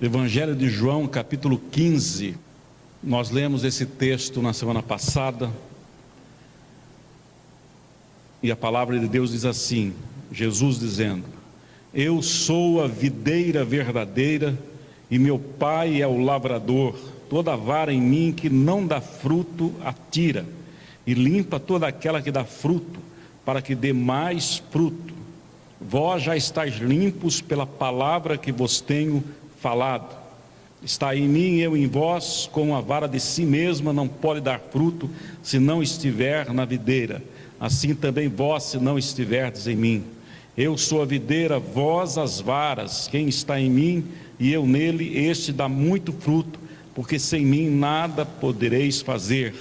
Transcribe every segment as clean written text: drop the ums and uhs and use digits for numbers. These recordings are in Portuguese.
Evangelho de João, capítulo 15. Nós lemos esse texto na semana passada. E a palavra de Deus diz assim, Jesus dizendo: Eu sou a videira verdadeira e meu Pai é o lavrador. Toda vara em mim que não dá fruto, atira, e limpa toda aquela que dá fruto, para que dê mais fruto. Vós já estáis limpos pela palavra que vos tenho falado. Está em mim, eu em vós, como a vara de si mesma não pode dar fruto, se não estiver na videira. Assim também vós, se não estiverdes em mim. Eu sou a videira, vós as varas. Quem está em mim e eu nele, este dá muito fruto, porque sem mim nada podereis fazer.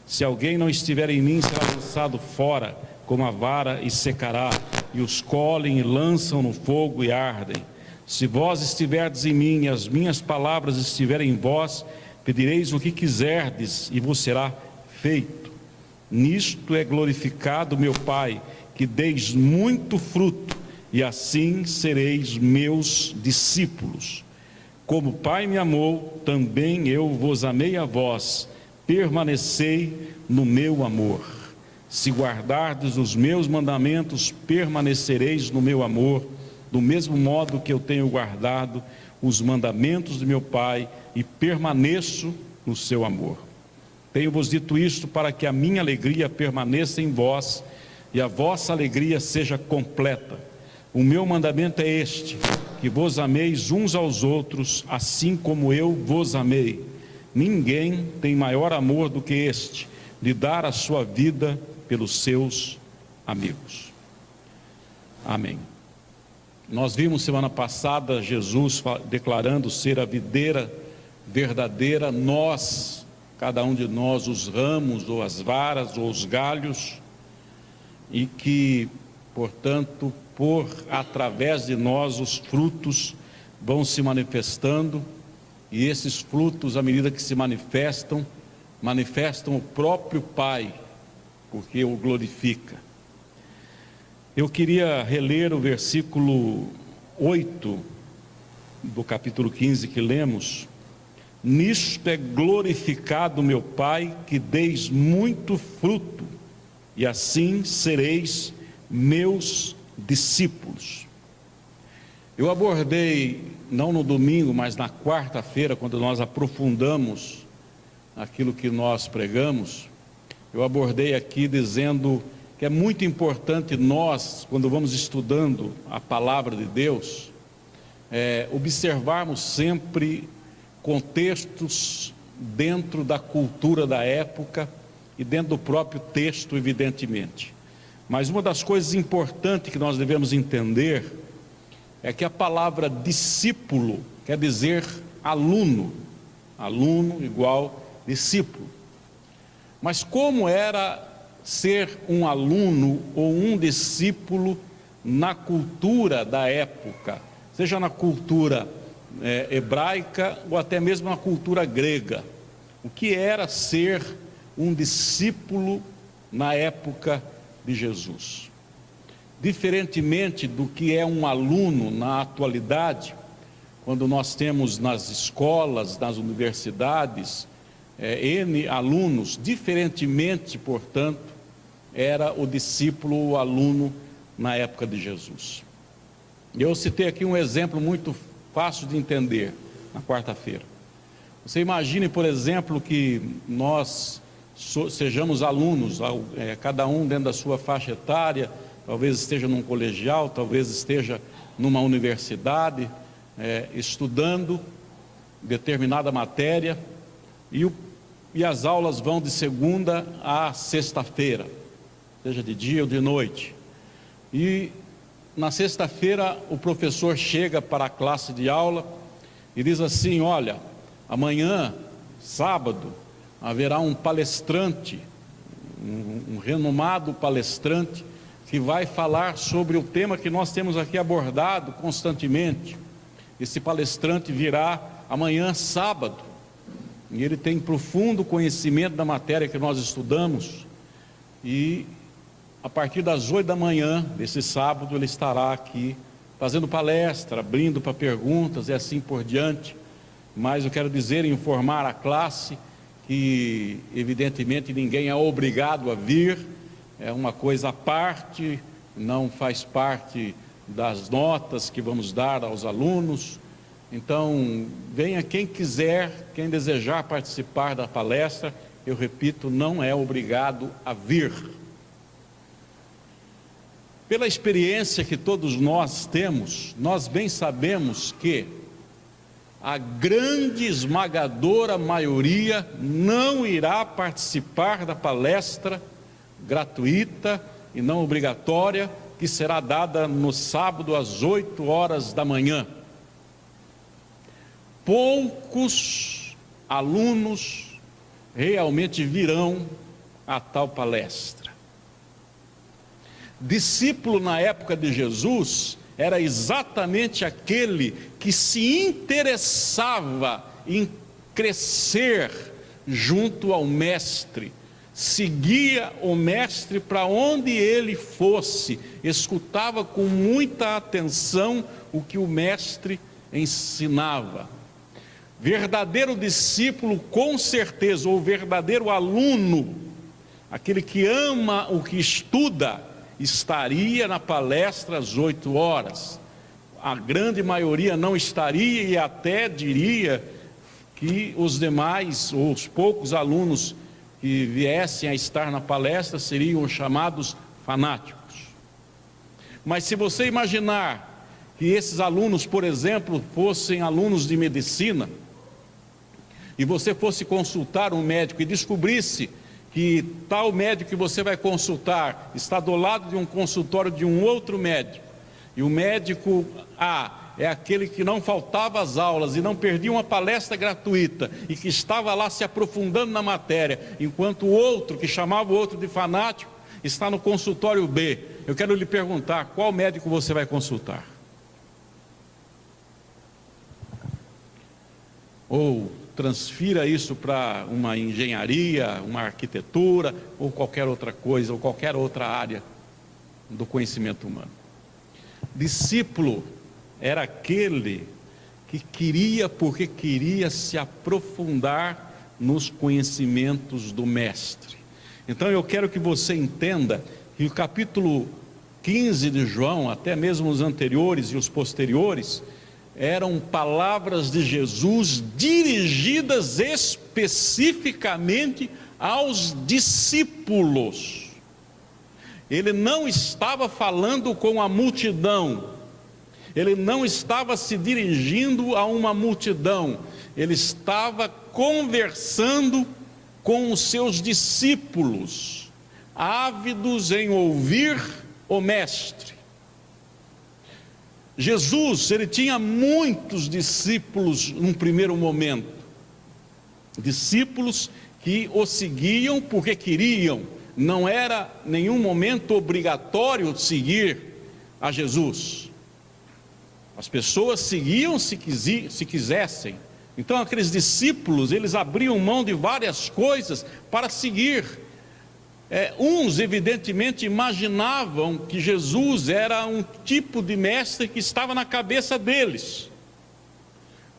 Se alguém não estiver em mim, será lançado fora, como a vara, e secará, e os colhem e lançam no fogo e ardem. Se vós estiverdes em mim e as minhas palavras estiverem em vós, pedireis o que quiserdes e vos será feito. Nisto é glorificado meu Pai, que deis muito fruto, e assim sereis meus discípulos. Como o Pai me amou, também eu vos amei a vós. Permanecei no meu amor. Se guardardes os meus mandamentos, permanecereis no meu amor, do mesmo modo que eu tenho guardado os mandamentos de meu Pai e permaneço no seu amor. Tenho-vos dito isto para que a minha alegria permaneça em vós e a vossa alegria seja completa. O meu mandamento é este, que vos ameis uns aos outros, assim como eu vos amei. Ninguém tem maior amor do que este, de dar a sua vida pelos seus amigos. Amém. Nós vimos semana passada Jesus declarando ser a videira verdadeira, nós, cada um de nós, os ramos ou as varas ou os galhos, e que, portanto, através de nós os frutos vão se manifestando, e esses frutos, à medida que se manifestam o próprio Pai, porque o glorifica. Eu queria reler o versículo 8 do capítulo 15 que lemos. Nisto é glorificado meu Pai, que deis muito fruto, e assim sereis meus discípulos. Eu abordei, não no domingo, mas na quarta-feira, quando nós aprofundamos aquilo que nós pregamos, eu abordei aqui dizendo que é muito importante nós, quando vamos estudando a palavra de Deus, observarmos sempre contextos dentro da cultura da época e dentro do próprio texto, evidentemente. Mas uma das coisas importantes que nós devemos entender é que a palavra discípulo quer dizer aluno, aluno igual discípulo. Mas como era ser um aluno ou um discípulo na cultura da época, seja na cultura hebraica ou até mesmo na cultura grega? O que era ser um discípulo na época de Jesus? Diferentemente do que é um aluno na atualidade, quando nós temos nas escolas, nas universidades, N alunos, diferentemente, portanto, era o discípulo, o aluno na época de Jesus. Eu citei aqui um exemplo muito fácil de entender na quarta-feira. Você imagine, por exemplo, que nós sejamos alunos, cada um dentro da sua faixa etária, talvez esteja num colegial, talvez esteja numa universidade, estudando determinada matéria, e as aulas vão de segunda a sexta-feira, seja de dia ou de noite. E na sexta-feira o professor chega para a classe de aula e diz assim: olha, amanhã, sábado, haverá um palestrante, um renomado palestrante, que vai falar sobre o tema que nós temos aqui abordado constantemente. Esse palestrante virá amanhã, sábado, e ele tem profundo conhecimento da matéria que nós estudamos, e a partir das 8 da manhã desse sábado ele estará aqui fazendo palestra, abrindo para perguntas e assim por diante. Mas eu quero dizer e informar a classe que, evidentemente, ninguém é obrigado a vir, é uma coisa à parte, não faz parte das notas que vamos dar aos alunos. Então, venha quem quiser, quem desejar participar da palestra, eu repito, não é obrigado a vir. Pela experiência que todos nós temos, nós bem sabemos que a grande esmagadora maioria não irá participar da palestra gratuita e não obrigatória, que será dada no sábado às 8 horas da manhã. Poucos alunos realmente virão a tal palestra. Discípulo na época de Jesus era exatamente aquele que se interessava em crescer junto ao mestre, seguia o mestre para onde ele fosse, escutava com muita atenção o que o mestre ensinava. Verdadeiro discípulo, com certeza, ou verdadeiro aluno, aquele que ama o que estuda, estaria na palestra às 8 horas. A grande maioria não estaria, e até diria que os demais, ou os poucos alunos que viessem a estar na palestra seriam chamados fanáticos. Mas se você imaginar que esses alunos, por exemplo, fossem alunos de medicina, e você fosse consultar um médico e descobrisse que tal médico que você vai consultar está do lado de um consultório de um outro médico, e o médico A é aquele que não faltava às aulas e não perdia uma palestra gratuita e que estava lá se aprofundando na matéria, enquanto o outro, que chamava o outro de fanático, está no consultório B. Eu quero lhe perguntar, qual médico você vai consultar? Ou transfira isso para uma engenharia, uma arquitetura, ou qualquer outra coisa, ou qualquer outra área do conhecimento humano. Discípulo era aquele que queria, porque queria se aprofundar nos conhecimentos do mestre. Então eu quero que você entenda que o capítulo 15 de João, até mesmo os anteriores e os posteriores, eram palavras de Jesus dirigidas especificamente aos discípulos. Ele não estava falando com a multidão, ele não estava se dirigindo a uma multidão, ele estava conversando com os seus discípulos, ávidos em ouvir o mestre. Jesus, ele tinha muitos discípulos num primeiro momento, discípulos que o seguiam porque queriam, não era nenhum momento obrigatório seguir a Jesus. As pessoas seguiam se quisessem. Então aqueles discípulos, eles abriam mão de várias coisas para seguir. Uns evidentemente imaginavam que Jesus era um tipo de mestre que estava na cabeça deles,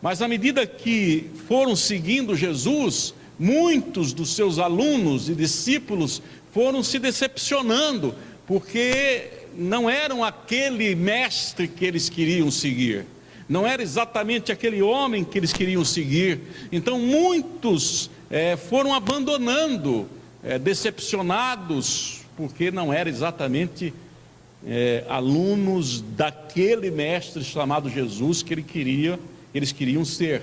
mas à medida que foram seguindo Jesus, muitos dos seus alunos e discípulos foram se decepcionando, porque não eram aquele mestre que eles queriam seguir, não era exatamente aquele homem que eles queriam seguir. Então muitos foram abandonando, decepcionados, porque não eram exatamente alunos daquele mestre chamado Jesus que eles queriam ser.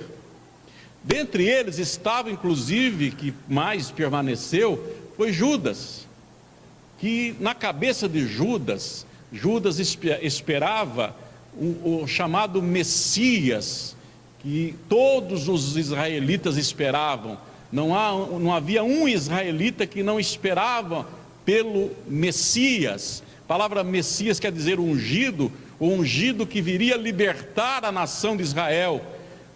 Dentre eles estava, inclusive, que mais permaneceu, foi Judas, que na cabeça de Judas esperava o chamado Messias, que todos os israelitas esperavam. Não havia um israelita que não esperava pelo Messias. A palavra Messias quer dizer ungido, o ungido que viria libertar a nação de Israel.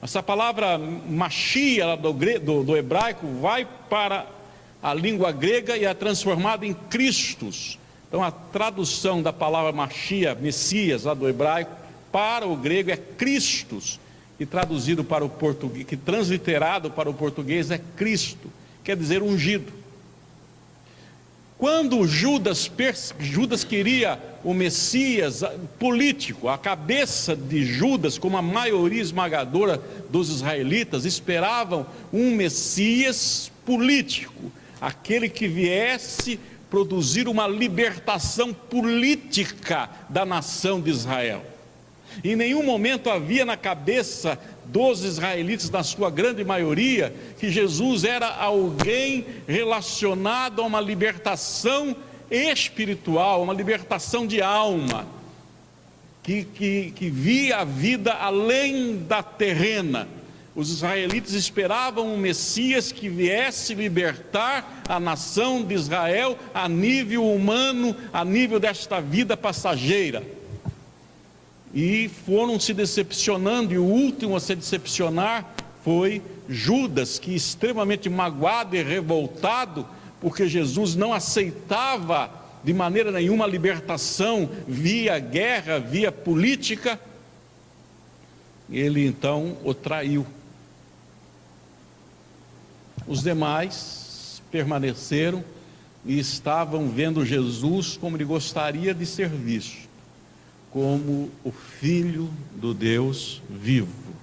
Essa palavra Machia do hebraico vai para a língua grega e é transformada em Cristos. Então a tradução da palavra Machia, Messias, lá do hebraico, para o grego é Christos, e traduzido para o português, que transliterado para o português é Cristo, quer dizer ungido. Quando Judas queria o Messias político, a cabeça de Judas, como a maioria esmagadora dos israelitas, esperavam um Messias político, aquele que viesse produzir uma libertação política da nação de Israel. Em nenhum momento havia na cabeça dos israelitas, na sua grande maioria, que Jesus era alguém relacionado a uma libertação espiritual, uma libertação de alma, que via a vida além da terrena. Os israelitas esperavam um Messias que viesse libertar a nação de Israel a nível humano, a nível desta vida passageira. E foram se decepcionando, e o último a se decepcionar foi Judas, que extremamente magoado e revoltado, porque Jesus não aceitava de maneira nenhuma a libertação via guerra, via política, ele então o traiu. Os demais permaneceram e estavam vendo Jesus como ele gostaria de ser visto, como o Filho do Deus vivo,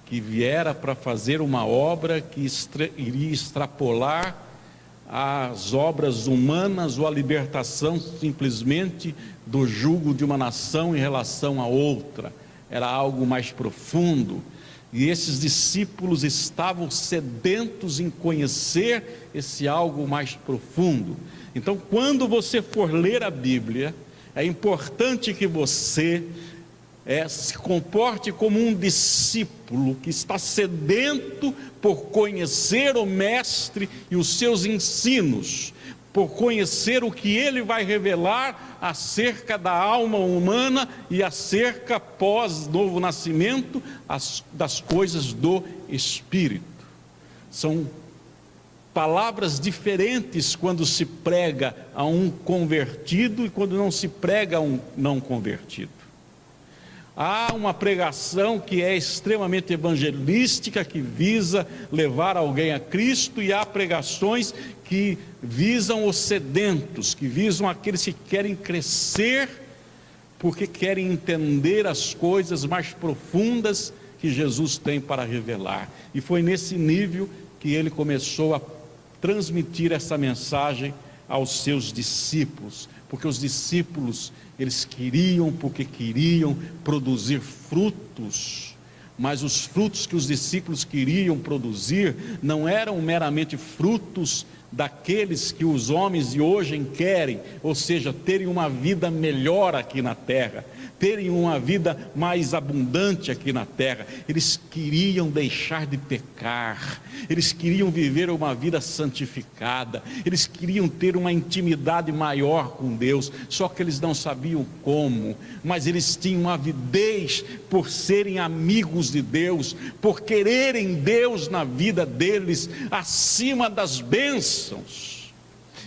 que viera para fazer uma obra que iria extrapolar as obras humanas ou a libertação simplesmente do jugo de uma nação em relação a outra. Era algo mais profundo, e esses discípulos estavam sedentos em conhecer esse algo mais profundo. Então, quando você for ler a Bíblia, é importante que você se comporte como um discípulo que está sedento por conhecer o Mestre e os seus ensinos, por conhecer o que ele vai revelar acerca da alma humana e acerca, pós novo nascimento, das coisas do Espírito. São palavras diferentes quando se prega a um convertido e quando não se prega a um não convertido. Há uma pregação que é extremamente evangelística, que visa levar alguém a Cristo, e há pregações que visam os sedentos, que visam aqueles que querem crescer, porque querem entender as coisas mais profundas que Jesus tem para revelar. E foi nesse nível que ele começou a transmitir essa mensagem aos seus discípulos, porque os discípulos, eles queriam produzir frutos, mas os frutos que os discípulos queriam produzir não eram meramente frutos daqueles que os homens de hoje querem, ou seja, terem uma vida melhor aqui na terra, terem uma vida mais abundante aqui na terra. Eles queriam deixar de pecar, eles queriam viver uma vida santificada, eles queriam ter uma intimidade maior com Deus, só que eles não sabiam como, mas eles tinham avidez por serem amigos de Deus, por quererem Deus na vida deles, acima das bênçãos.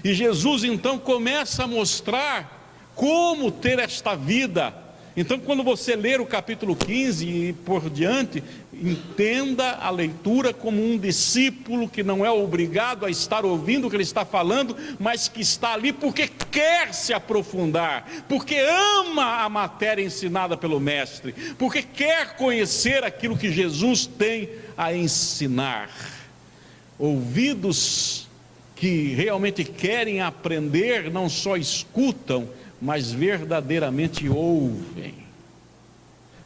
E Jesus então começa a mostrar como ter esta vida. Então, quando você ler o capítulo 15 e por diante, entenda a leitura como um discípulo que não é obrigado a estar ouvindo o que ele está falando, mas que está ali porque quer se aprofundar, porque ama a matéria ensinada pelo Mestre, porque quer conhecer aquilo que Jesus tem a ensinar. Ouvidos que realmente querem aprender não só escutam, mas verdadeiramente ouvem.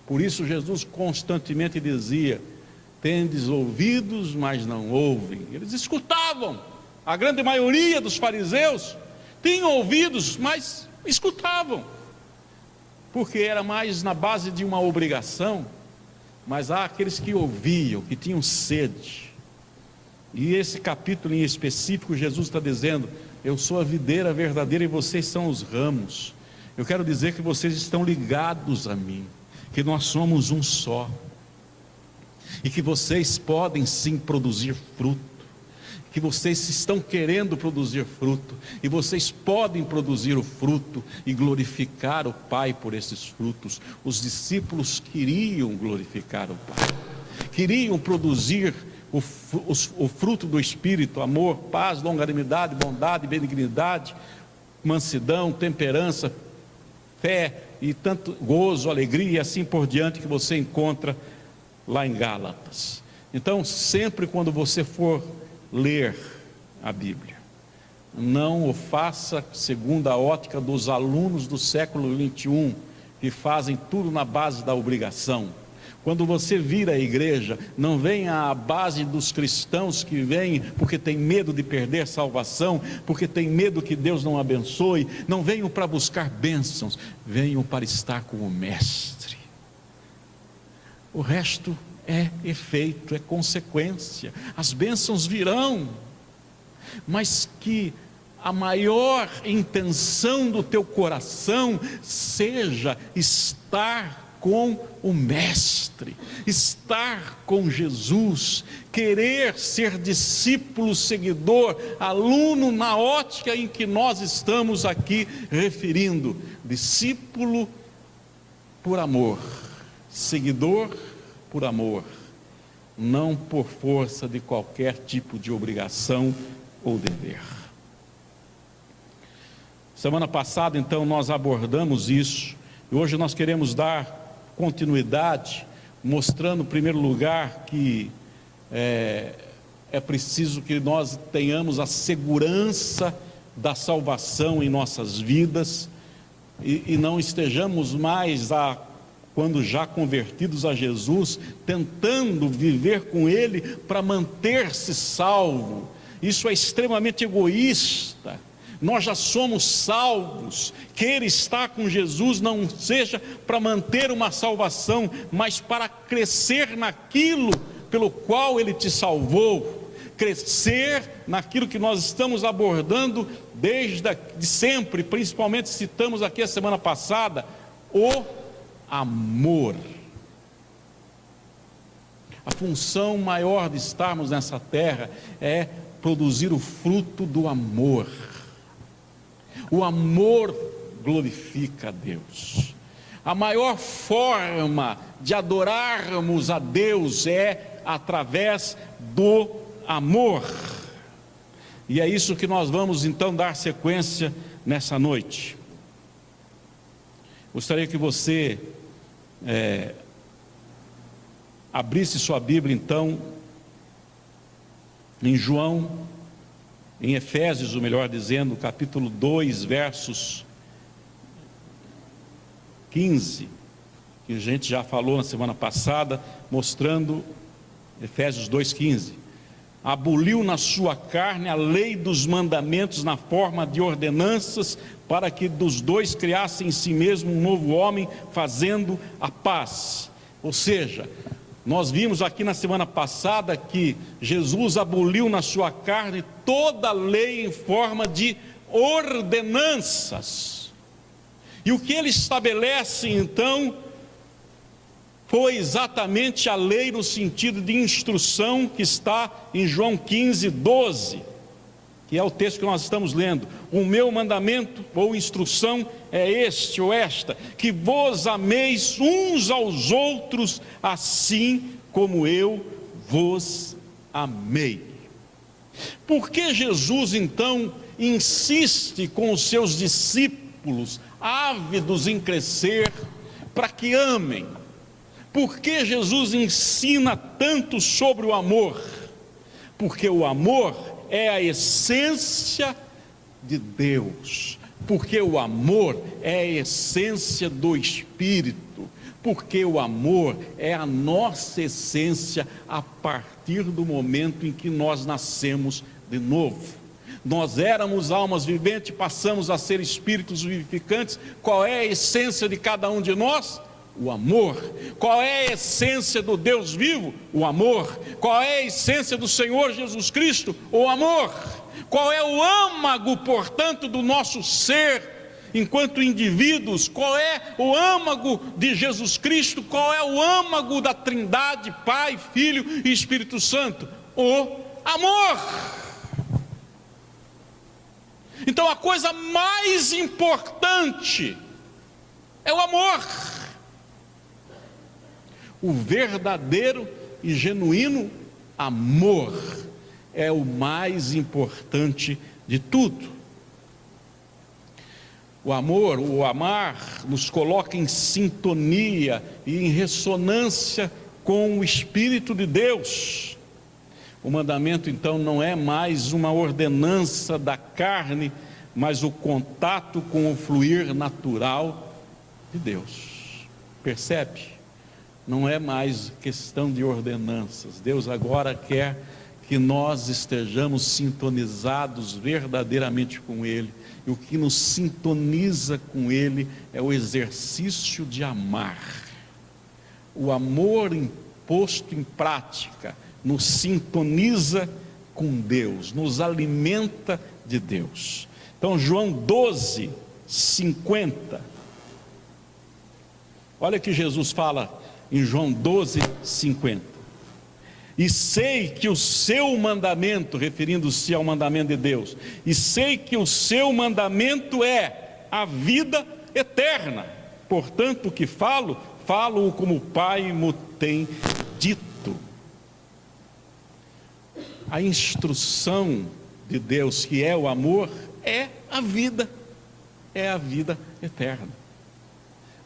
Por isso Jesus constantemente dizia: tendes ouvidos, mas não ouvem. Eles escutavam. A grande maioria dos fariseus tinham ouvidos, mas escutavam, porque era mais na base de uma obrigação. Mas há aqueles que ouviam, que tinham sede. E esse capítulo em específico, Jesus está dizendo: eu sou a videira verdadeira e vocês são os ramos. Eu quero dizer que vocês estão ligados a mim, que nós somos um só, e que vocês podem sim produzir fruto, que vocês estão querendo produzir fruto, e vocês podem produzir o fruto e glorificar o Pai por esses frutos. Os discípulos queriam glorificar o Pai, queriam produzir o fruto do Espírito: amor, paz, longanimidade, bondade, benignidade, mansidão, temperança, fé e tanto gozo, alegria e assim por diante, que você encontra lá em Gálatas. Então, sempre quando você for ler a Bíblia, não o faça segundo a ótica dos alunos do século 21, que fazem tudo na base da obrigação. Quando você vir à igreja, não venha à base dos cristãos que vêm porque tem medo de perder salvação, porque tem medo que Deus não abençoe. Não venham para buscar bênçãos, venham para estar com o Mestre. O resto é efeito, é consequência. As bênçãos virão, mas que a maior intenção do teu coração seja estar com o Mestre, estar com Jesus, querer ser discípulo, seguidor, aluno, na ótica em que nós estamos aqui referindo: discípulo por amor, seguidor por amor, não por força de qualquer tipo de obrigação ou dever. Semana passada, então, nós abordamos isso, e hoje nós queremos dar continuidade, mostrando, em primeiro lugar, que é preciso que nós tenhamos a segurança da salvação em nossas vidas, e não estejamos mais, quando já convertidos a Jesus, tentando viver com Ele para manter-se salvo. Isso é extremamente egoísta. Nós já somos salvos. Querer estar com Jesus não seja para manter uma salvação, mas para crescer naquilo pelo qual Ele te salvou, crescer naquilo que nós estamos abordando desde sempre, principalmente citamos aqui a semana passada, o amor. A função maior de estarmos nessa terra é produzir o fruto do amor. O amor glorifica a Deus. A maior forma de adorarmos a Deus é através do amor. E é isso que nós vamos então dar sequência nessa noite. Gostaria que você abrisse sua Bíblia então em em Efésios, ou melhor dizendo, capítulo 2, versos 15, que a gente já falou na semana passada, mostrando Efésios 2,15. Aboliu na sua carne a lei dos mandamentos na forma de ordenanças, para que dos dois criasse em si mesmo um novo homem, fazendo a paz. Ou seja, nós vimos aqui na semana passada que Jesus aboliu na sua carne toda a lei em forma de ordenanças. E o que ele estabelece então foi exatamente a lei no sentido de instrução, que está em João 15, 12, que é o texto que nós estamos lendo. O meu mandamento ou instrução é este ou esta, que vos ameis uns aos outros, assim como eu vos amei. Por que Jesus então insiste com os seus discípulos, ávidos em crescer, para que amem? Por que Jesus ensina tanto sobre o amor? Porque o amor é a essência de Deus, porque o amor é a essência do Espírito, porque o amor é a nossa essência a partir do momento em que nós nascemos de novo. Nós éramos almas viventes, passamos a ser espíritos vivificantes. Qual é a essência de cada um de nós? O amor. Qual é a essência do Deus vivo? O amor. Qual é a essência do Senhor Jesus Cristo? O amor. Qual é o âmago, portanto, do nosso ser enquanto indivíduos? Qual é o âmago de Jesus Cristo? Qual é o âmago da Trindade, Pai, Filho e Espírito Santo? O amor. Então a coisa mais importante é o amor. O verdadeiro e genuíno amor é o mais importante de tudo. O amor, o amar, nos coloca em sintonia e em ressonância com o Espírito de Deus. O mandamento então não é mais uma ordenança da carne, mas o contato com o fluir natural de Deus. Percebe? Não é mais questão de ordenanças. Deus agora quer que nós estejamos sintonizados verdadeiramente com Ele. E o que nos sintoniza com Ele é o exercício de amar. O amor posto em prática nos sintoniza com Deus, nos alimenta de Deus. Então João 12, 50. Olha que Jesus fala em João 12, 50. E sei que o seu mandamento, referindo-se ao mandamento de Deus, e sei que o seu mandamento é a vida eterna. Portanto, o que falo como o Pai me tem dito. A instrução de Deus, que é o amor, é a vida eterna.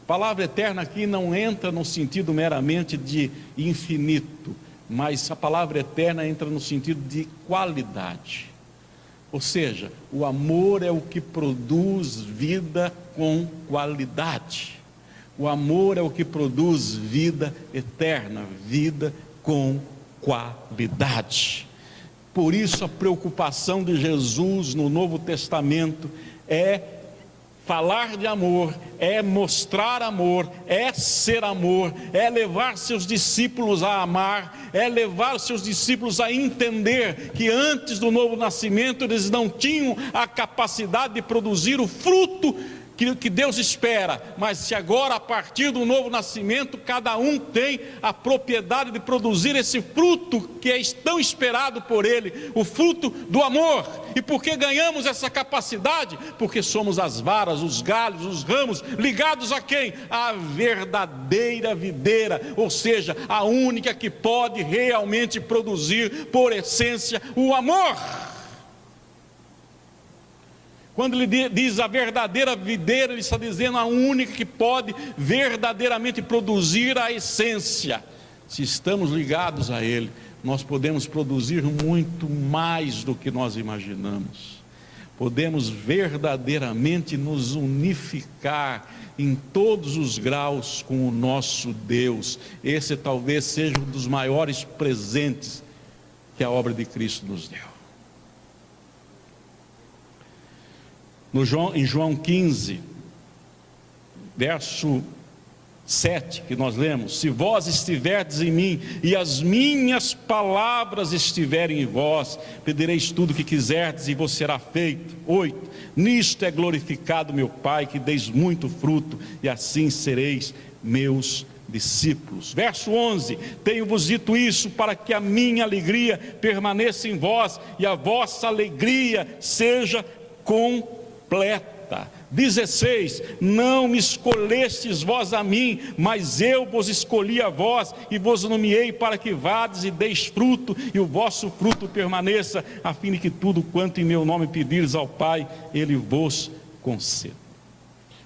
A palavra eterna aqui não entra no sentido meramente de infinito, mas a palavra eterna entra no sentido de qualidade. Ou seja, o amor é o que produz vida com qualidade. O amor é o que produz vida eterna, vida com qualidade. Por isso a preocupação de Jesus no Novo Testamento é falar de amor, é mostrar amor, é ser amor, é levar seus discípulos a amar, é levar seus discípulos a entender que antes do novo nascimento eles não tinham a capacidade de produzir o fruto que Deus espera, mas se agora a partir do novo nascimento cada um tem a propriedade de produzir esse fruto que é tão esperado por Ele, o fruto do amor. E por que ganhamos essa capacidade? Porque somos as varas, os galhos, os ramos, ligados a quem? A verdadeira videira, ou seja, a única que pode realmente produzir por essência o amor. Quando ele diz a verdadeira videira, ele está dizendo a única que pode verdadeiramente produzir a essência. Se estamos ligados a Ele, nós podemos produzir muito mais do que nós imaginamos. Podemos verdadeiramente nos unificar em todos os graus com o nosso Deus. Esse talvez seja um dos maiores presentes que a obra de Cristo nos deu. Em João 15, verso 7, que nós lemos: se vós estiverdes em mim e as minhas palavras estiverem em vós, pedireis tudo o que quiserdes e vos será feito. 8, nisto é glorificado meu Pai, que deis muito fruto, e assim sereis meus discípulos. Verso 11: tenho-vos dito isso para que a minha alegria permaneça em vós e a vossa alegria seja completa. 16, não me escolhestes vós a mim, mas eu vos escolhi a vós e vos nomeei para que vades e deis fruto, e o vosso fruto permaneça, a fim de que tudo quanto em meu nome pedires ao Pai, Ele vos conceda.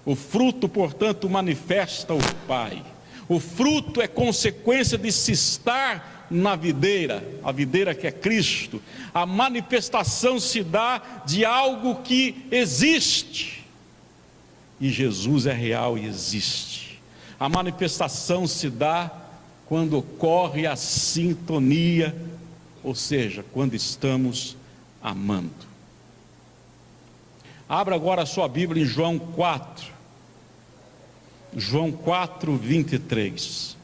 O fruto, portanto, manifesta o Pai. O fruto é consequência de se estar na videira, a videira que é Cristo. A manifestação se dá de algo que existe, e Jesus é real e existe. A manifestação se dá quando ocorre a sintonia, ou seja, quando estamos amando. Abra agora a sua Bíblia em João 4, 23.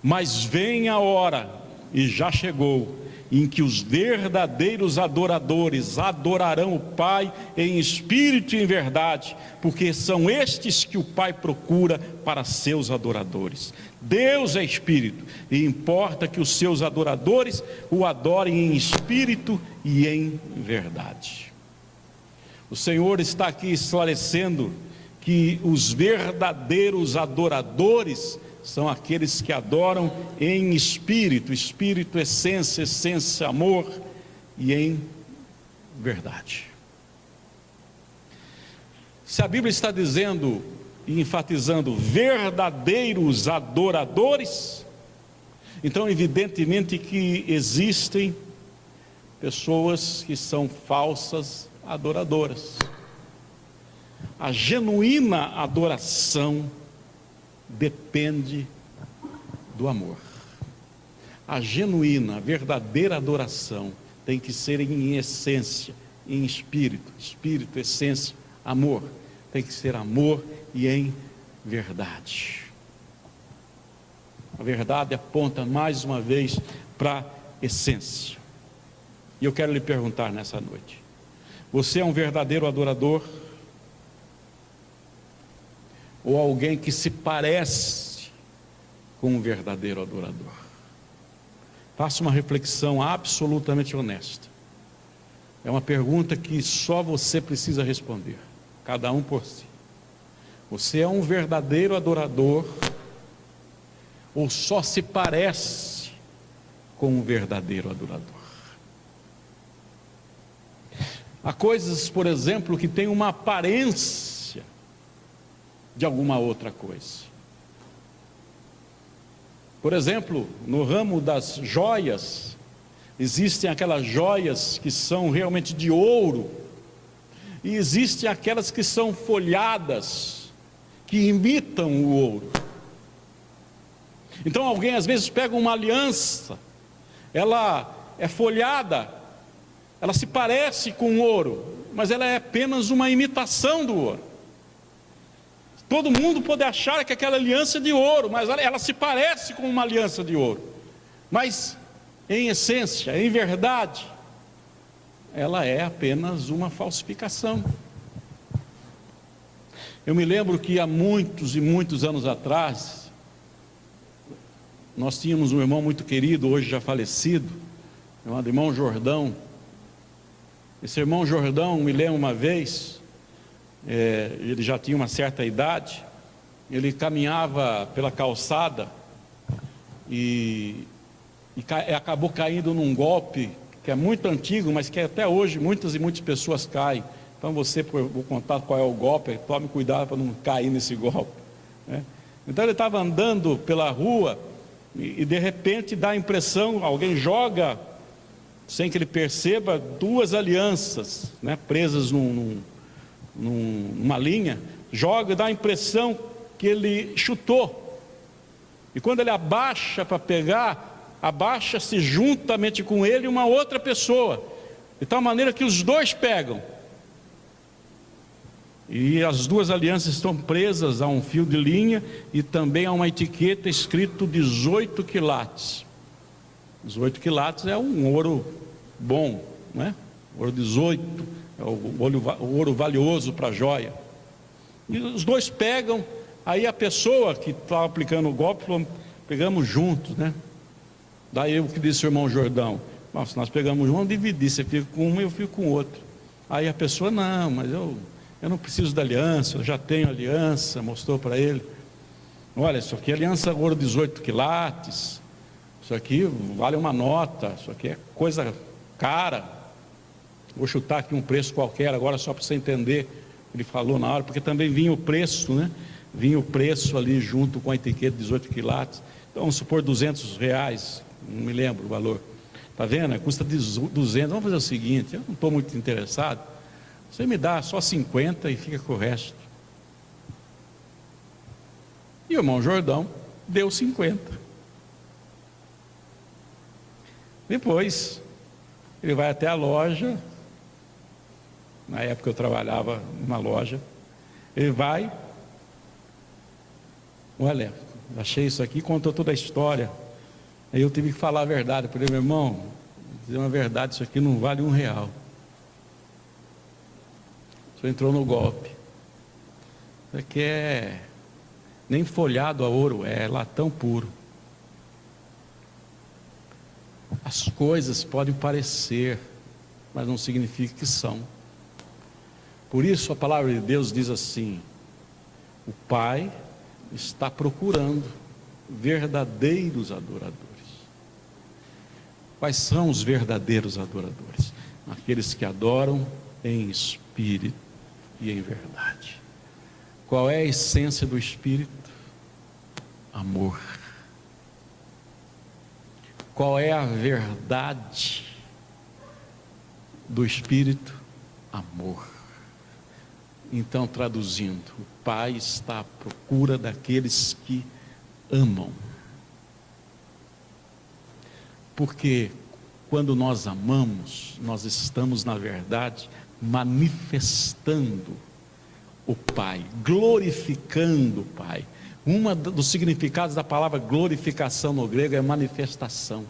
Mas vem a hora, e já chegou, em que os verdadeiros adoradores adorarão o Pai em espírito e em verdade, porque são estes que o Pai procura para seus adoradores. Deus é espírito, e importa que os seus adoradores o adorem em espírito e em verdade. O Senhor está aqui esclarecendo que os verdadeiros adoradores são aqueles que adoram em espírito, espírito, essência, essência, amor e em verdade. Se a Bíblia está dizendo e enfatizando verdadeiros adoradores, então evidentemente que existem pessoas que são falsas adoradoras. A genuína adoração depende do amor. A genuína, a verdadeira adoração tem que ser em essência, em espírito, espírito, essência, amor. Tem que ser amor e em verdade. A verdade aponta mais uma vez para a essência. E eu quero lhe perguntar nessa noite: você é um verdadeiro adorador? Ou alguém que se parece com um verdadeiro adorador? Faça uma reflexão absolutamente honesta. É uma pergunta que só você precisa responder, cada um por si. Você é um verdadeiro adorador ou só se parece com um verdadeiro adorador? Há coisas, por exemplo, que têm uma aparência de alguma outra coisa. Por exemplo, no ramo das joias, existem aquelas joias que são realmente de ouro, e existem aquelas que são folhadas, que imitam o ouro. Então alguém às vezes pega uma aliança, ela é folhada, ela se parece com ouro, mas ela é apenas uma imitação do ouro. Todo mundo pode achar que aquela aliança é de ouro, mas ela se parece com uma aliança de ouro. Mas, em essência, em verdade, ela é apenas uma falsificação. Eu me lembro que há muitos e muitos anos atrás, nós tínhamos um irmão muito querido, hoje já falecido, chamado irmão Jordão. Esse irmão Jordão, me lembro uma vez, ele já tinha uma certa idade, ele caminhava pela calçada e acabou caindo num golpe que é muito antigo, mas que até hoje muitas e muitas pessoas caem. Então vou contar qual é o golpe, tome cuidado para não cair nesse golpe, né? Então ele estava andando pela rua e de repente dá a impressão, alguém joga, sem que ele perceba, duas alianças, né, presas numa linha, joga e dá a impressão que ele chutou. E quando ele abaixa para pegar, abaixa-se juntamente com ele uma outra pessoa, de tal maneira que os dois pegam. E as duas alianças estão presas a um fio de linha e também a uma etiqueta escrito 18 quilates. 18 quilates é um ouro bom, né? Ouro 18, é o ouro valioso para a joia. E os dois pegam, aí a pessoa que estava aplicando o golpe falou: pegamos juntos, né? Daí o que disse o irmão Jordão: nossa, nós pegamos juntos, vamos dividir, você fica com uma e eu fico com outra. Aí a pessoa: não, mas eu não preciso da aliança, eu já tenho aliança. Mostrou para ele: olha, isso aqui é aliança ouro 18 quilates, isso aqui vale uma nota, isso aqui é coisa cara. Vou chutar aqui um preço qualquer agora só para você entender. Ele falou na hora, porque também vinha o preço, né? Vinha o preço ali junto com a etiqueta 18 quilates. Então vamos supor R$200, não me lembro o valor. Está vendo? Custa 200. Vamos fazer o seguinte: eu não estou muito interessado, você me dá só 50 e fica com o resto. E o irmão Jordão deu 50. Depois ele vai até a loja. Na época eu trabalhava numa loja. Ele vai: olha, achei isso aqui, contou toda a história. Aí eu tive que falar a verdade para ele: meu irmão, vou dizer uma verdade, isso aqui não vale R$1. O senhor entrou no golpe. Isso aqui é nem folhado a ouro, é latão puro. As coisas podem parecer, mas não significa que são. Por isso a palavra de Deus diz assim: o Pai está procurando verdadeiros adoradores. Quais são os verdadeiros adoradores? Aqueles que adoram em espírito e em verdade. Qual é a essência do espírito? Amor. Qual é a verdade do espírito? Amor. Então, traduzindo, o Pai está à procura daqueles que amam. Porque quando nós amamos, nós estamos, na verdade, manifestando o Pai, glorificando o Pai. Dos significados da palavra glorificação no grego é manifestação.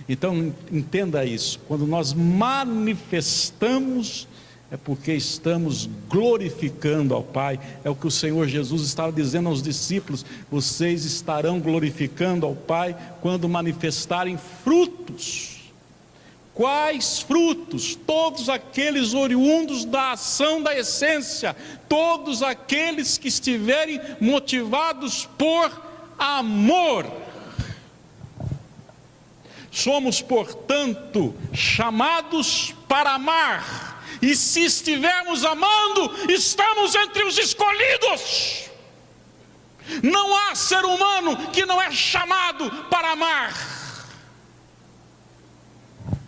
Então entenda isso: quando nós manifestamos, é porque estamos glorificando ao Pai. É o que o Senhor Jesus estava dizendo aos discípulos: vocês estarão glorificando ao Pai quando manifestarem frutos. Quais frutos? Todos aqueles oriundos da ação da essência, todos aqueles que estiverem motivados por amor. Somos, portanto, chamados para amar, e se estivermos amando, estamos entre os escolhidos. Não há ser humano que não é chamado para amar.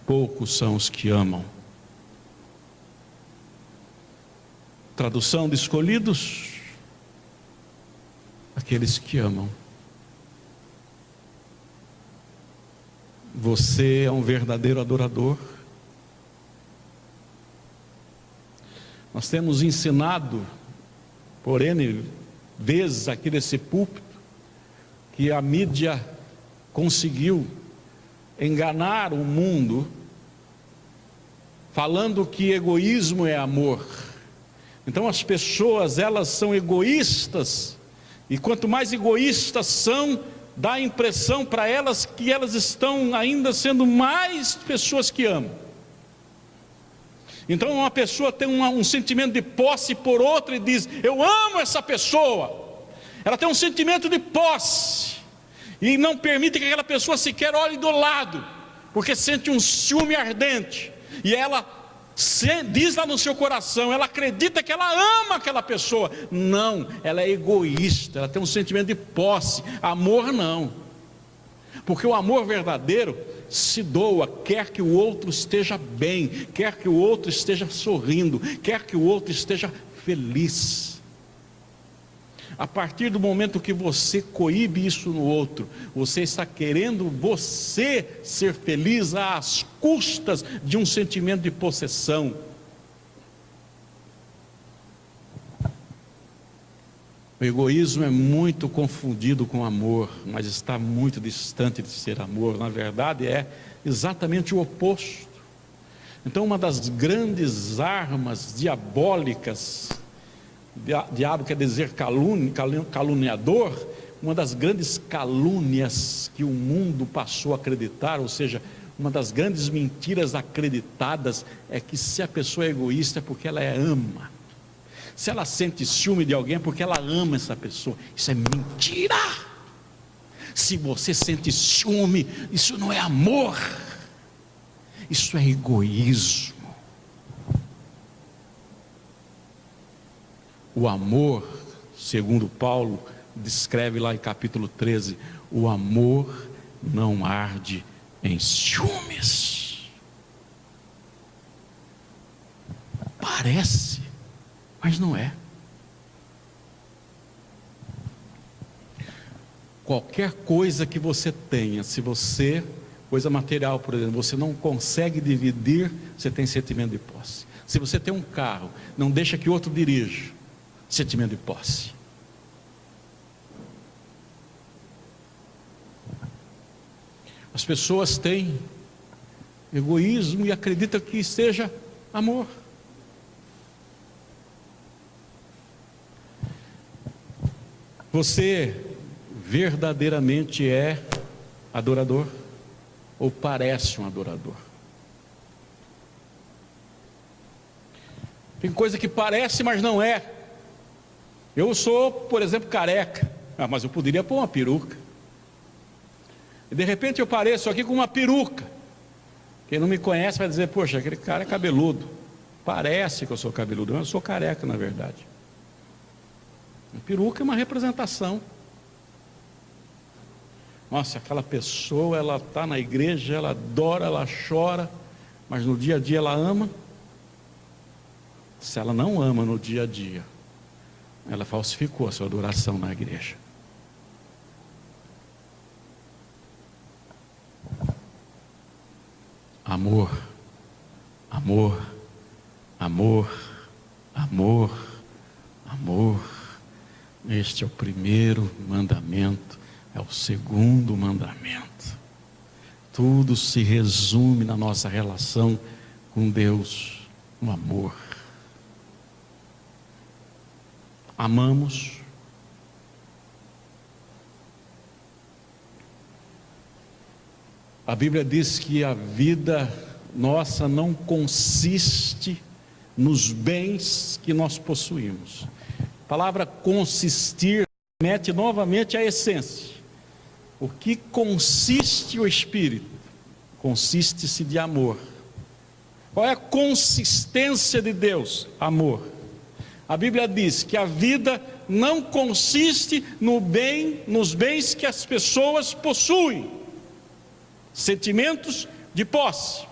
Poucos são os que amam. Tradução de escolhidos: aqueles que amam. Você é um verdadeiro adorador. Nós temos ensinado por N vezes aqui nesse púlpito que a mídia conseguiu enganar o mundo, falando que egoísmo é amor. Então as pessoas, elas são egoístas, e quanto mais egoístas são, dá a impressão para elas que elas estão ainda sendo mais pessoas que amam. Então uma pessoa tem um sentimento de posse por outra e diz: eu amo essa pessoa. Ela tem um sentimento de posse e não permite que aquela pessoa sequer olhe do lado, porque sente um ciúme ardente. E ela diz lá no seu coração, ela acredita que ela ama aquela pessoa. Não, ela é egoísta, ela tem um sentimento de posse. Amor não, porque o amor verdadeiro se doa, quer que o outro esteja bem, quer que o outro esteja sorrindo, quer que o outro esteja feliz. A partir do momento que você coíbe isso no outro, você está querendo você ser feliz às custas de um sentimento de possessão. O egoísmo é muito confundido com amor, mas está muito distante de ser amor. Na verdade é exatamente o oposto. Então uma das grandes armas diabólicas, diabo quer dizer caluniador, uma das grandes calúnias que o mundo passou a acreditar, ou seja, uma das grandes mentiras acreditadas, é que se a pessoa é egoísta é porque ela ama. Se ela sente ciúme de alguém é porque ela ama essa pessoa. Isso é mentira. Se você sente ciúme, isso não é amor, isso é egoísmo. O amor, segundo Paulo descreve lá em capítulo 13, o amor não arde em ciúmes. Parece, mas não é. Qualquer coisa que você tenha, se você, coisa material por exemplo, você não consegue dividir, você tem sentimento de posse. Se você tem um carro, não deixa que outro dirija, sentimento de posse. As pessoas têm egoísmo e acreditam que seja amor. Você verdadeiramente é adorador? Ou parece um adorador? Tem coisa que parece, mas não é. Eu sou, por exemplo, careca. Mas eu poderia pôr uma peruca. E de repente eu pareço aqui com uma peruca. Quem não me conhece vai dizer: poxa, aquele cara é cabeludo. Parece que eu sou cabeludo, mas eu sou careca na verdade. A peruca é uma representação. Nossa, aquela pessoa, ela está na igreja, ela adora, ela chora, mas no dia a dia ela ama. Se ela não ama no dia a dia, ela falsificou a sua adoração na igreja. Amor, amor, amor, amor, amor. Este é o primeiro mandamento, é o segundo mandamento. Tudo se resume na nossa relação com Deus, no amor. Amamos. A Bíblia diz que a vida nossa não consiste nos bens que nós possuímos. A palavra consistir remete novamente à essência. O que consiste o Espírito? Consiste-se de amor. Qual é a consistência de Deus? Amor. A Bíblia diz que a vida não consiste nos bens que as pessoas possuem, sentimentos de posse.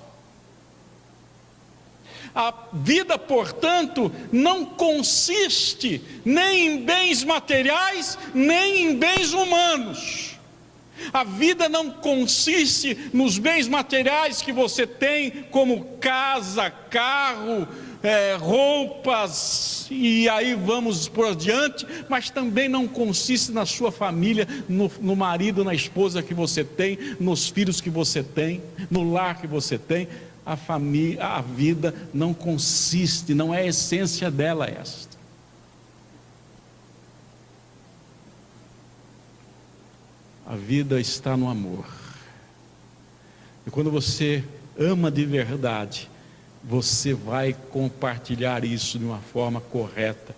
A vida, portanto, não consiste nem em bens materiais, nem em bens humanos. A vida não consiste nos bens materiais que você tem, como casa, carro, roupas, e aí vamos por diante, mas também não consiste na sua família, no marido, na esposa que você tem, nos filhos que você tem, no lar que você tem. A vida não consiste, não é a essência dela esta. A vida está no amor. E quando você ama de verdade, você vai compartilhar isso de uma forma correta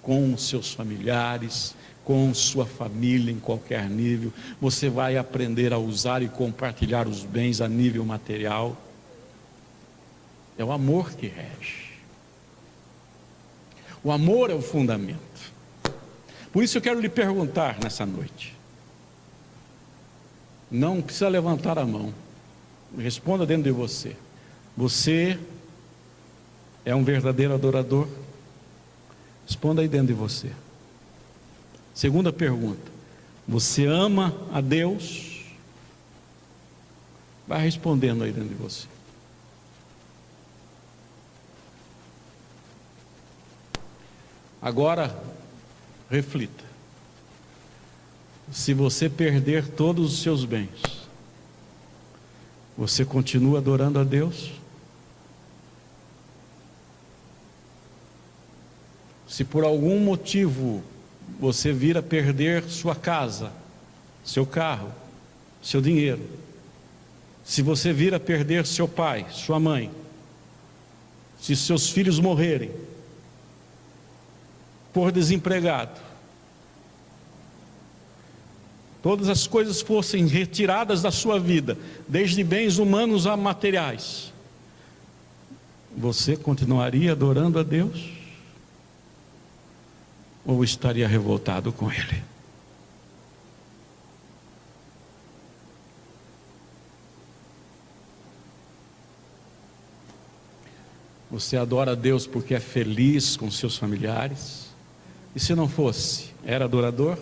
com os seus familiares, com sua família em qualquer nível. Você vai aprender a usar e compartilhar os bens a nível material. É o amor que rege. O amor é o fundamento. Por isso eu quero lhe perguntar nessa noite. Não precisa levantar a mão. Responda dentro de você. Você é um verdadeiro adorador? Responda aí dentro de você. Segunda pergunta: você ama a Deus? Vai respondendo aí dentro de você. Agora, reflita. Se você perder todos os seus bens, você continua adorando a Deus? Se por algum motivo você vir a perder sua casa, seu carro, seu dinheiro, se você vir a perder seu pai, sua mãe, se seus filhos morrerem, for desempregado, todas as coisas fossem retiradas da sua vida, desde bens humanos a materiais, você continuaria adorando a Deus? Ou estaria revoltado com Ele? Você adora a Deus porque é feliz com seus familiares? E se não fosse, era adorador?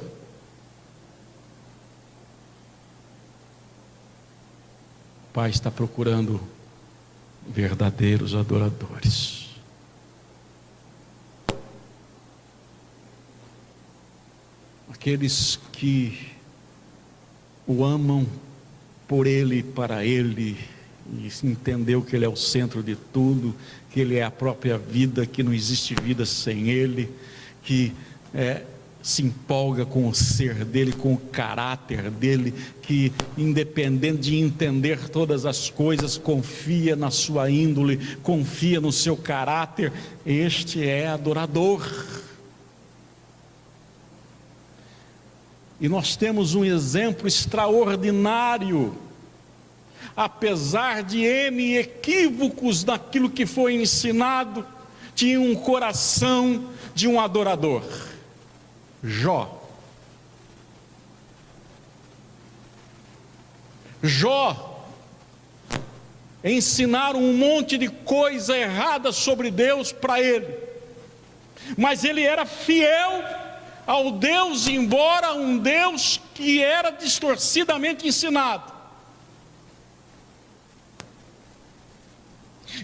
O Pai está procurando verdadeiros adoradores. Aqueles que o amam por Ele e para Ele, e entendeu que Ele é o centro de tudo, que Ele é a própria vida, que não existe vida sem Ele, que se empolga com o ser dele, com o caráter dele, que independente de entender todas as coisas, confia na sua índole, confia no seu caráter. Este é adorador. E nós temos um exemplo extraordinário, apesar de N equívocos naquilo que foi ensinado, tinha um coração de um adorador. Jó. Ensinaram um monte de coisa errada sobre Deus para ele, mas ele era fiel ao Deus, embora um Deus que era distorcidamente ensinado.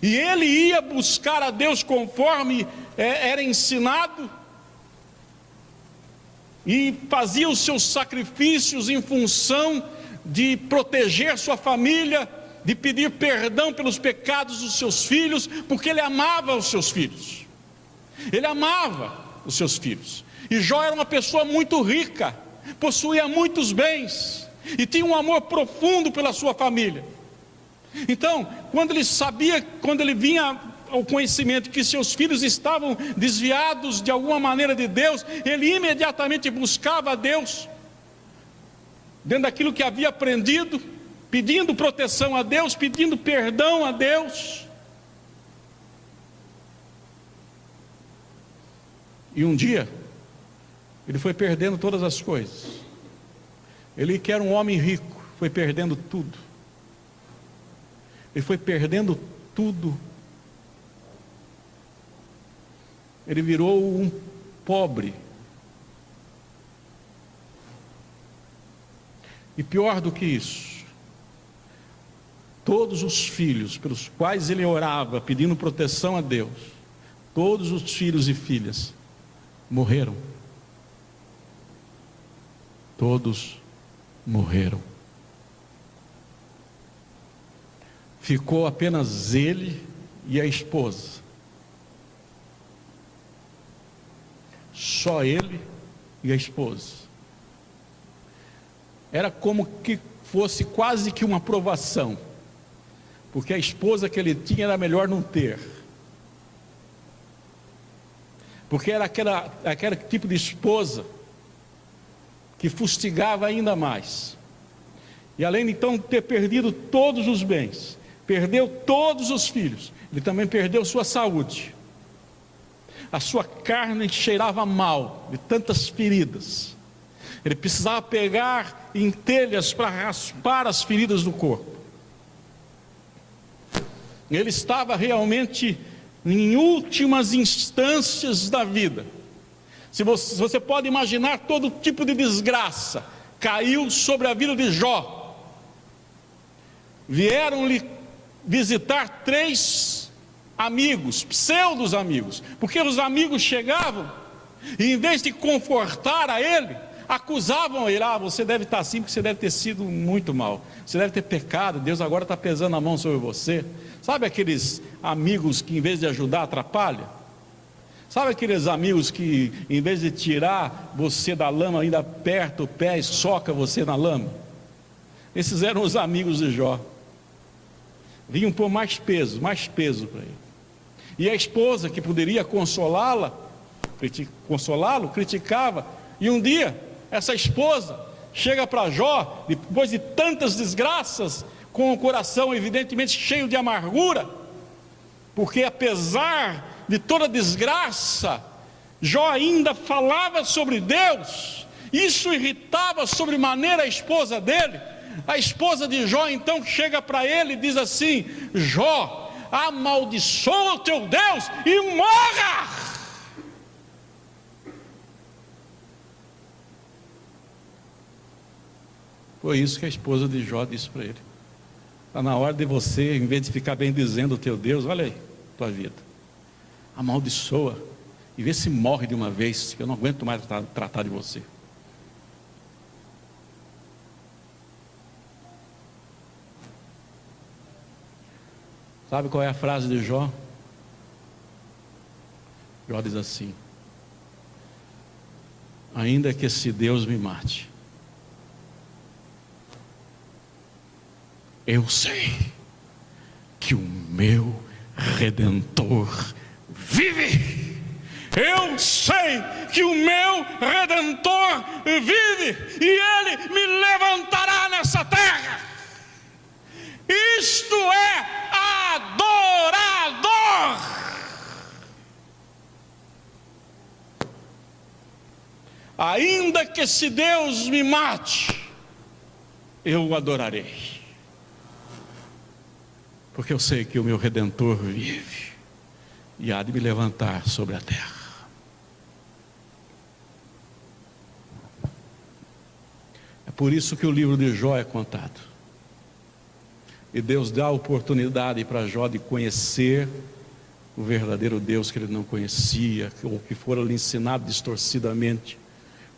E ele ia buscar a Deus conforme era ensinado, e fazia os seus sacrifícios em função de proteger sua família, de pedir perdão pelos pecados dos seus filhos, porque ele amava os seus filhos. Ele amava os seus filhos. E Jó era uma pessoa muito rica, possuía muitos bens, e tinha um amor profundo pela sua família. Então, quando ele vinha ao conhecimento que seus filhos estavam desviados de alguma maneira de Deus, ele imediatamente buscava a Deus, dentro daquilo que havia aprendido, pedindo proteção a Deus, pedindo perdão a Deus. E um dia, ele foi perdendo todas as coisas. Ele, que era um homem rico, foi perdendo tudo. Ele foi perdendo tudo. Ele virou um pobre. E pior do que isso, todos os filhos pelos quais ele orava, pedindo proteção a Deus, todos os filhos e filhas morreram. Todos morreram. Ficou apenas ele e a esposa. Só ele e a esposa. Era como que fosse quase que uma provação, porque a esposa que ele tinha era melhor não ter, porque era aquele tipo de esposa que fustigava ainda mais. E além de então ter perdido todos os bens, perdeu todos os filhos, ele também perdeu sua saúde. A sua carne cheirava mal, de tantas feridas. Ele precisava pegar em telhas para raspar as feridas do corpo. Ele estava realmente em últimas instâncias da vida. Se você pode imaginar todo tipo de desgraça caiu sobre a vida de Jó. Vieram-lhe visitar 3 amigos, pseudos amigos, porque os amigos chegavam e, em vez de confortar a ele, acusavam ele: você deve estar assim porque você deve ter sido muito mal, você deve ter pecado, Deus agora está pesando a mão sobre você. Sabe aqueles amigos que, em vez de ajudar, atrapalham? Sabe aqueles amigos que, em vez de tirar você da lama, ainda aperta o pé e soca você na lama? Esses eram os amigos de Jó. Vinham pôr mais peso para ele. E a esposa, que poderia consolá-lo, criticava. E um dia, essa esposa chega para Jó, depois de tantas desgraças, com o coração evidentemente cheio de amargura, porque apesar de toda desgraça, Jó ainda falava sobre Deus. Isso irritava sobremaneira a esposa dele. A esposa de Jó então chega para ele e diz assim: Jó, amaldiçoa o teu Deus e morra. Foi isso que a esposa de Jó disse para ele: está na hora de você, em vez de ficar bem dizendo o teu Deus, olha aí, tua vida, amaldiçoa e vê se morre de uma vez, que eu não aguento mais tratar de você. Sabe qual é a frase de Jó? Jó diz assim: ainda que esse Deus me mate, eu sei que o meu Redentor vive. Eu sei que o meu Redentor vive e Ele me levantará nessa terra. Isto é adorador. Ainda que esse Deus me mate, eu o adorarei. Porque eu sei que o meu Redentor vive e há de me levantar sobre a terra. É por isso que o livro de Jó é contado. E Deus dá a oportunidade para Jó de conhecer o verdadeiro Deus que ele não conhecia, ou que fora lhe ensinado distorcidamente.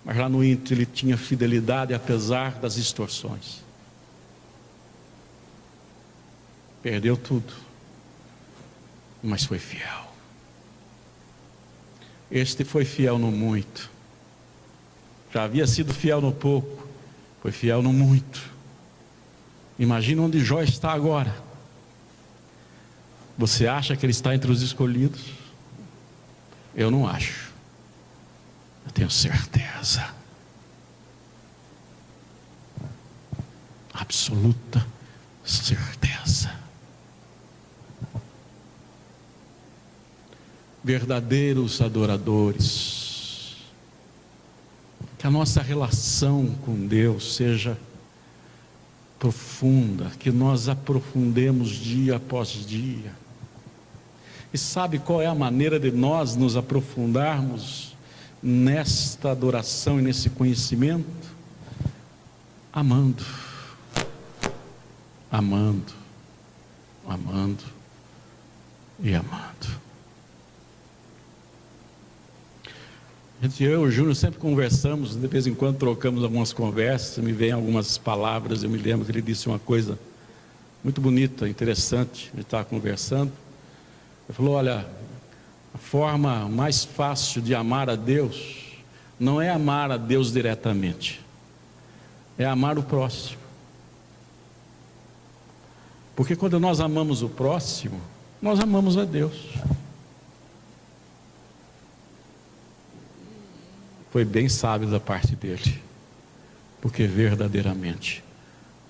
Mas lá no íntimo ele tinha fidelidade apesar das distorções. Perdeu tudo, mas foi fiel. Este foi fiel no muito. Já havia sido fiel no pouco, foi fiel no muito. Imagina onde Jó está agora. Você acha que ele está entre os escolhidos? Eu não acho. Eu tenho certeza. Absoluta certeza. Verdadeiros adoradores. Que a nossa relação com Deus seja profunda, que nós aprofundemos dia após dia. E sabe qual é a maneira de nós nos aprofundarmos nesta adoração e nesse conhecimento? Amando, amando, amando e amando. Eu e o Júnior sempre conversamos, de vez em quando trocamos algumas conversas, me vêm algumas palavras. Eu me lembro que ele disse uma coisa muito bonita, interessante. Ele estava conversando, ele falou: olha, a forma mais fácil de amar a Deus não é amar a Deus diretamente, é amar o próximo. Porque quando nós amamos o próximo, nós amamos a Deus. Foi bem sábio da parte dele, porque verdadeiramente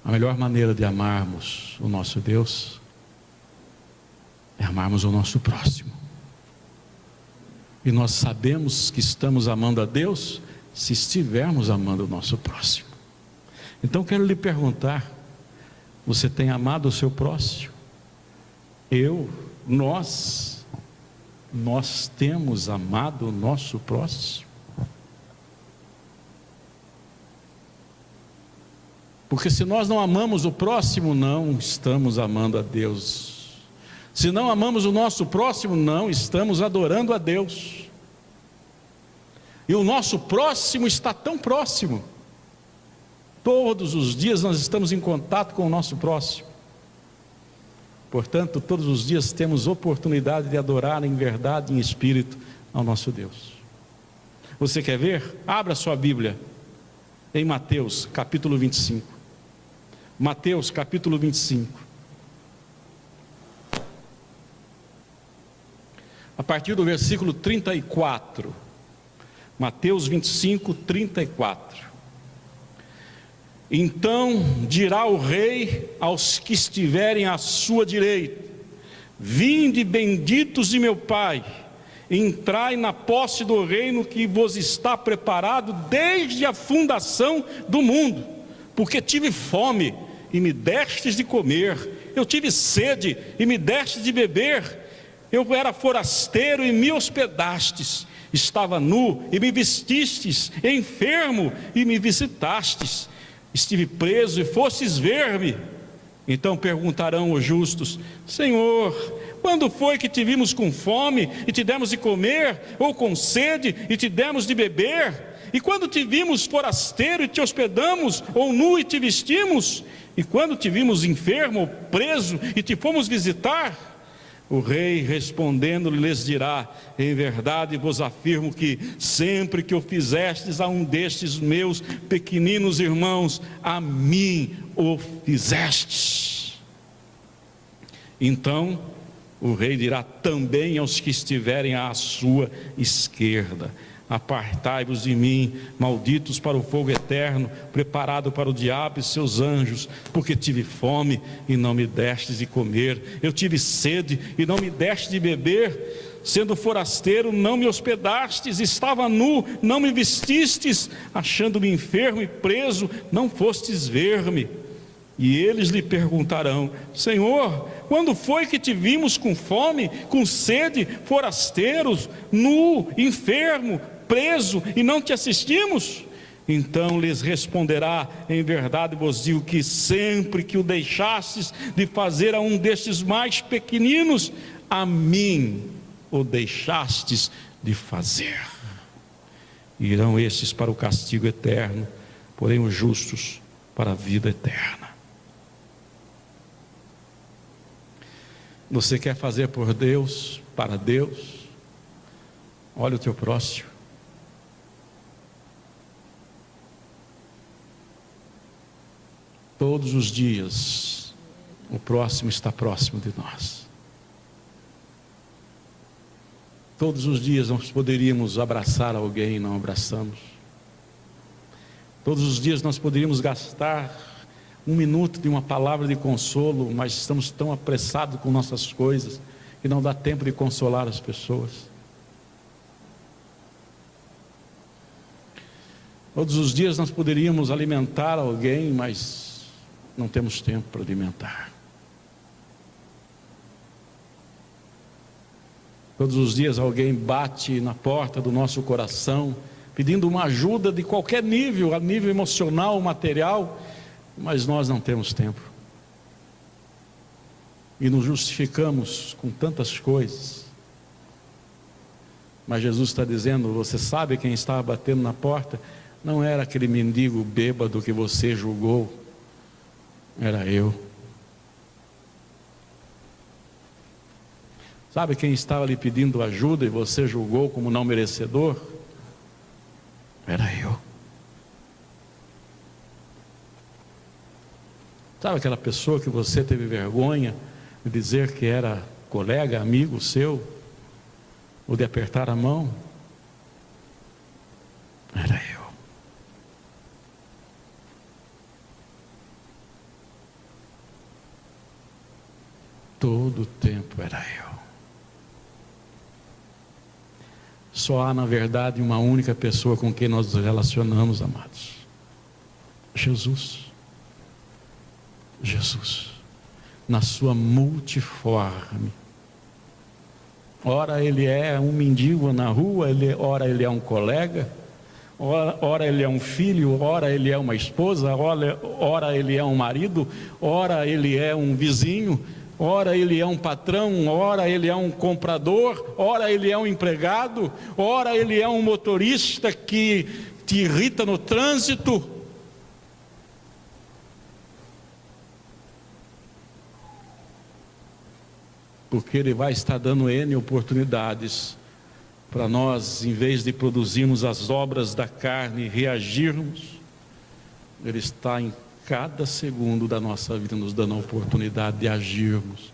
a melhor maneira de amarmos o nosso Deus é amarmos o nosso próximo. E nós sabemos que estamos amando a Deus se estivermos amando o nosso próximo. Então quero lhe perguntar: você tem amado o seu próximo? Nós temos amado o nosso próximo? Porque se nós não amamos o próximo, não estamos amando a Deus. Se não amamos o nosso próximo, não estamos adorando a Deus. E o nosso próximo está tão próximo. Todos os dias nós estamos em contato com o nosso próximo. Portanto, todos os dias temos oportunidade de adorar em verdade e em espírito ao nosso Deus. Você quer ver? Abra sua Bíblia em Mateus capítulo 25. Mateus capítulo 25. A partir do versículo 34. Mateus 25, 34. Então dirá o rei aos que estiverem à sua direita: vinde, benditos de meu Pai, entrai na posse do reino que vos está preparado desde a fundação do mundo. Porque tive fome e me destes de comer, eu tive sede e me destes de beber, eu era forasteiro e me hospedastes, estava nu e me vestistes, enfermo e me visitastes, estive preso e fostes ver-me. Então perguntarão os justos: Senhor, quando foi que te vimos com fome e te demos de comer, ou com sede e te demos de beber? E quando te vimos forasteiro e te hospedamos, ou nu e te vestimos? E quando te vimos enfermo ou preso e te fomos visitar? O rei respondendo lhes dirá: em verdade vos afirmo que sempre que o fizestes a um destes meus pequeninos irmãos, a mim o fizestes. Então o rei dirá também aos que estiverem à sua esquerda: apartai-vos de mim, malditos, para o fogo eterno, preparado para o diabo e seus anjos, porque tive fome e não me destes de comer, eu tive sede e não me deste de beber, sendo forasteiro não me hospedastes, estava nu, não me vestistes, achando-me enfermo e preso, não fostes ver-me. E eles lhe perguntarão: Senhor, quando foi que te vimos com fome, com sede, forasteiros, nu, enfermo, preso, e não te assistimos? Então lhes responderá: em verdade vos digo que sempre que o deixastes de fazer a um destes mais pequeninos, a mim o deixastes de fazer. Irão estes para o castigo eterno, porém os justos para a vida eterna. Você quer fazer por Deus, para Deus? Olha o teu próximo. Todos os dias, o próximo está próximo de nós. Todos os dias nós poderíamos abraçar alguém e não abraçamos. Todos os dias nós poderíamos gastar um minuto de uma palavra de consolo, mas estamos tão apressados com nossas coisas que não dá tempo de consolar as pessoas. Todos os dias nós poderíamos alimentar alguém, mas não temos tempo para alimentar. Todos os dias alguém bate na porta do nosso coração, pedindo uma ajuda de qualquer nível, a nível emocional, material, mas nós não temos tempo. E nos justificamos com tantas coisas. Mas Jesus está dizendo: você sabe quem estava batendo na porta? Não era aquele mendigo bêbado que você julgou, era eu. Sabe quem estava lhe pedindo ajuda e você julgou como não merecedor? Era eu. Sabe aquela pessoa que você teve vergonha de dizer que era colega, amigo seu, ou de apertar a mão? Era eu. Todo o tempo era eu. Só há, na verdade, uma única pessoa com quem nós nos relacionamos, amados: Jesus. Jesus, na sua multiforme. Ora ele é um mendigo na rua, ora ele é um colega, ora ele é um filho, ora ele é uma esposa, ora ele é um marido, ora ele é um vizinho, ora ele é um patrão, ora ele é um comprador, ora ele é um empregado, ora ele é um motorista que te irrita no trânsito. Porque Ele vai estar dando N oportunidades para nós, em vez de produzirmos as obras da carne e reagirmos, Ele está em cada segundo da nossa vida nos dando a oportunidade de agirmos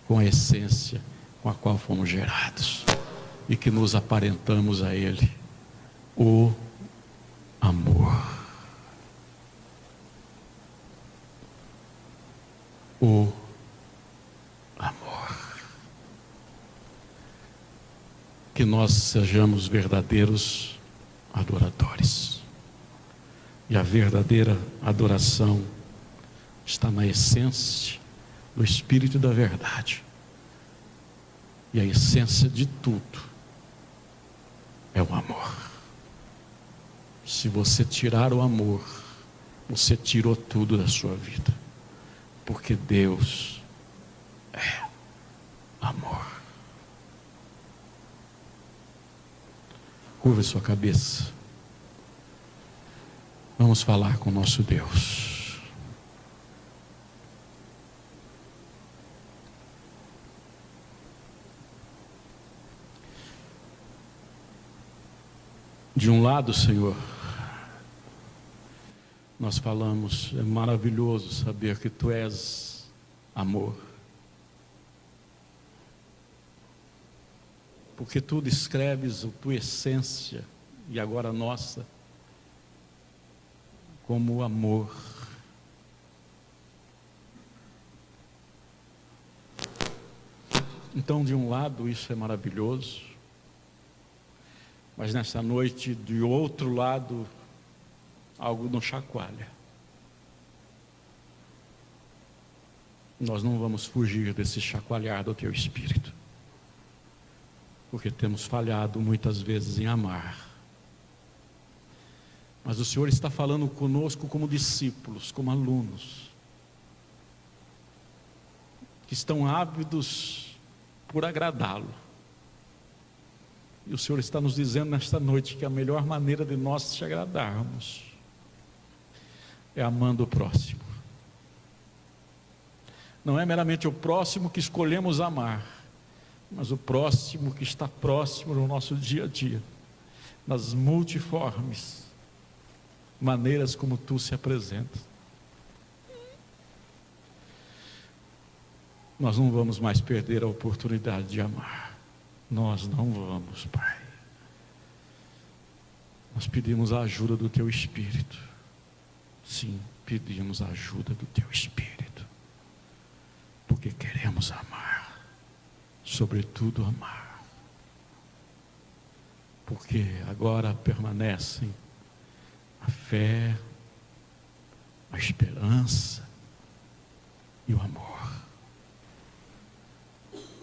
com a essência com a qual fomos gerados e que nos aparentamos a Ele: o amor. O amor. Que nós sejamos verdadeiros adoradores. E a verdadeira adoração está na essência do Espírito da verdade. E a essência de tudo é o amor. Se você tirar o amor, você tirou tudo da sua vida. Porque Deus é amor. Curva sua cabeça. Vamos falar com o nosso Deus. De um lado, Senhor, nós falamos, é maravilhoso saber que Tu és amor. Porque Tu descreves a Tua essência, e agora a nossa, como amor. Então, de um lado, isso é maravilhoso, mas nessa noite, de outro lado, algo nos chacoalha. Nós não vamos fugir desse chacoalhar do Teu Espírito, porque temos falhado muitas vezes em amar. Mas o Senhor está falando conosco como discípulos, como alunos, que estão ávidos por agradá-lo. E o Senhor está nos dizendo nesta noite que a melhor maneira de nós te agradarmos é amando o próximo. Não é meramente o próximo que escolhemos amar, mas o próximo que está próximo no nosso dia a dia, nas multiformes maneiras como Tu se apresentas. Nós não vamos mais perder a oportunidade de amar. Nós não vamos, Pai. Nós pedimos a ajuda do Teu Espírito. Sim, pedimos a ajuda do Teu Espírito, porque queremos amar, sobretudo amar, porque agora permanecem a fé, a esperança e o amor.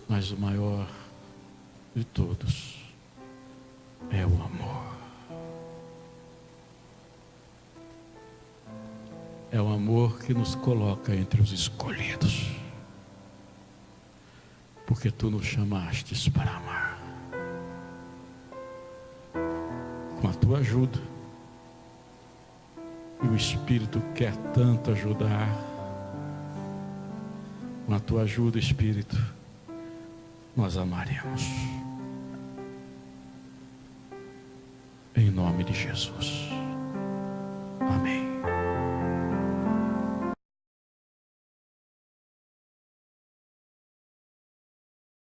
Mas o maior de todos é o amor. É o amor que nos coloca entre os escolhidos, porque Tu nos chamastes para amar. Com a Tua ajuda, e o Espírito quer tanto ajudar, com a Tua ajuda, Espírito, nós amaremos. Em nome de Jesus.